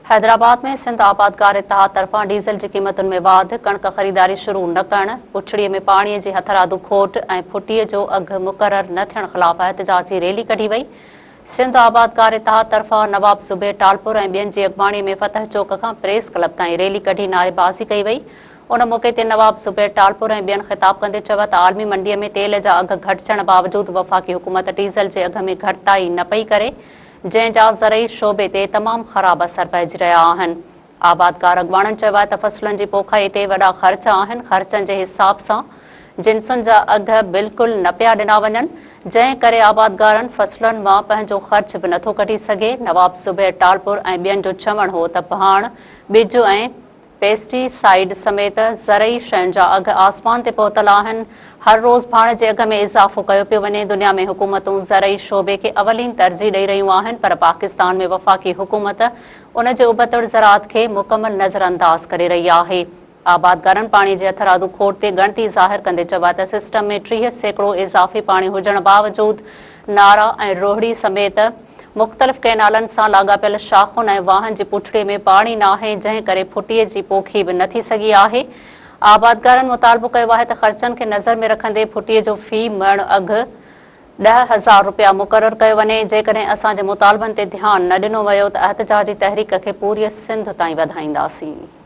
हैदराबाद में सिंध आबादकार इतिहाद तरफ़ां डीज़ल की क़ीमतुनि में वाध, कणक ख़रीदारी शुरू न करणु, पुछड़ीअ में पाणीअ जी हथरादू खोट ऐं फुटीअ जो अघु मुक़रर न थियण ख़िलाफ़ एहतिजाजी रैली कढी वई। सिंध आबादकार इतिहाद तरफ़ां नवाब ज़ुबैर टालपुर ऐं ॿियनि जी अॻवाणीअ में फतह चौक खां प्रेस क्लब ताईं रैली कढी नारेबाज़ी कई वई। उन मौक़े ते नवाब ज़ुबैर टालपुर ऐं ॿियनि ख़िताब कंदे चयो त आलमी मंडीअ में तेल जा अघ घटिजण बावजूदि वफ़ाक़ी हुकूमत डीज़ल जे अघ में घटिताई न पई करे, जंहिंजा ज़रई शोबे ते तमामु ख़राब असर पइजी रहिया आहिनि। आबादकार अॻवाणनि चयो आहे त फ़सलुनि जी पोखाई ते वॾा ख़र्च आहिनि। ख़र्चनि जे हिसाब सां जिन्सुनि जा अघ बिल्कुलु न पिया ॾिना वञनि, जंहिं करे आबादगारनि फ़सलुनि मां पंहिंजो ख़र्च बि नथो कढी सघे। नवाब ज़ुबैर टालपुर ऐं ॿियनि जो चवणु हो त भाण, ॿिज ऐं पेस्टिसाइड समेत ज़रई शयुनि जा अघ आसमान ते पहुतल आहिनि। हर रोज़ भाण जे अघ में इज़ाफ़ो कयो पियो वञे। दुनिया में हुकूमतूं ज़रई शोबे खे अवलीन तरजीह ॾेई रहियूं आहिनि, पर पाकिस्तान में वफ़ाक़ी हुकूमत उन जे उबतड़ ज़राअत खे मुकमल नज़रअंदाज़ करे रही आहे। आबादगारनि पाणी जे हथरादू खोट ते ॻणती ज़ाहिर कंदे चयो त सिस्टम में 30% इज़ाफ़ी पाणी हुजण बावजूदि नारा ऐं रोहड़ी समेत मुख़्तलिफ़ कैनालनि सां लाॻापियल शाख़ुनि ऐं वाहन जी पुठड़ीअ में पाणी न आहे, जंहिं करे फुटीअ जी पोखी बि न थी सघी आहे। आबादगारनि मुतालबो कयो आहे त ख़र्चनि खे नज़र में रखंदे फुटीअ जो फ़ी मण अघु 10,000 रुपया मुक़ररु कयो वञे। जेकॾहिं असांजे मुतालबनि ते ध्यानु न ॾिनो वियो त एहतिजाजी तहरीक खे पूरी सिंध ताईं वधाईंदासीं।